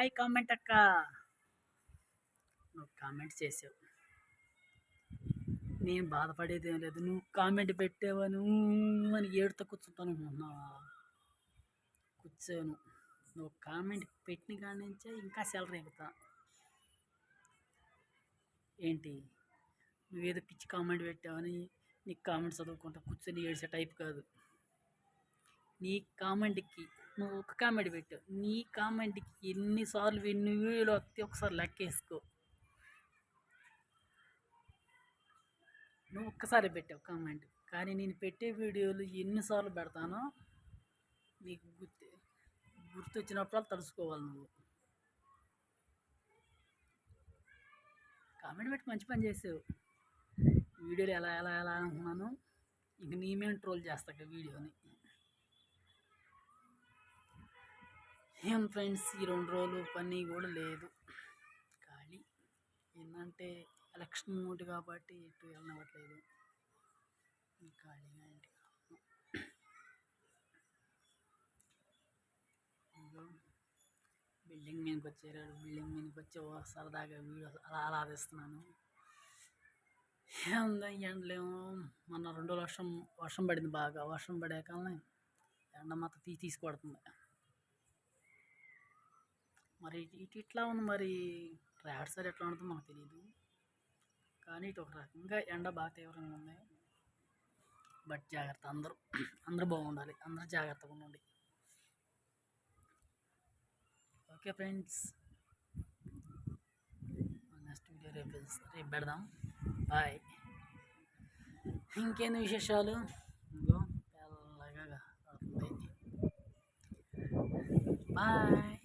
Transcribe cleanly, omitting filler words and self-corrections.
Hi comment అక్క. నువ్వు comment చేసావు, నేను బాధపడేది ఏం లేదు. నువ్వు కామెంట్ పెట్టావను అని ఏడుతో కూర్చుంటాను అనుకుంటున్నావా? కూర్చోను. నువ్వు కామెంట్ పెట్టిన కాడి నుంచే ఇంకా సెలరీ ఎగుతా. ఏంటి, నువ్వేదో పిచ్చి కామెంట్ పెట్టావని నీకు కామెంట్ చదువుకుంటా కూర్చొని ఏడ్చే టైప్ కాదు. నీ కామెంట్కి నువ్వు ఒక కామెంట్ పెట్టావు, నీ కామెంట్కి ఎన్నిసార్లు ఎన్ని వేలు వస్తే ఒకసారి లెక్కేసుకో. నువ్వు ఒక్కసారి పెట్టావు కామెంట్, కానీ నేను పెట్టే వీడియోలు ఎన్నిసార్లు పెడతానో నీకు గుర్తొచ్చినప్పుడు తలుసుకోవాలి. నువ్వు కామెంట్ పెట్టి మంచి పని చేసావు. వీడియోలు ఎలా ఎలా ఎలా అనుకున్నాను, ఇంక నీ మేము ట్రోల్ చేస్తాక వీడియోని. ఏం ఫ్రెండ్స్, ఈ 2 రోజులు పని కూడా లేదు, ఖాళీ. ఏంటంటే ఎలక్షన్ మూడు కాబట్టి ఎటు వెళ్ళనివ్వట్లేదు, ఖాళీగా ఇంటికి. బిల్డింగ్ మీదకి వచ్చారు, బిల్డింగ్ మీదకి వచ్చి సరదాగా వీడియో అలా అలా తీస్తున్నాను. ఏముందా, ఎండలేమో. మొన్న 2 రోజులు వర్షం పడింది బాగా. వర్షం పడాకనే ఎండ మాత్రం తీసుకొడుతుంది. మరి ఇటు ఇట్లా ఉంది, మరి రాడ్ సైడ్ ఎట్లా ఉంటుందో మనకు తెలియదు, కానీ ఇటు ఒక రకంగా ఎండ బాగా తీవ్రంగా ఉంది. బట్ జాగ్రత్త, అందరూ బాగుండాలి, అందరూ జాగ్రత్తగా ఉండండి. ఓకే ఫ్రెండ్స్, నెక్స్ట్ వీడియో రేపు పెడదాం. బాయ్. ఇంకేంది విశేషాలు? తెల్లగా పడుతుంది. బాయ్.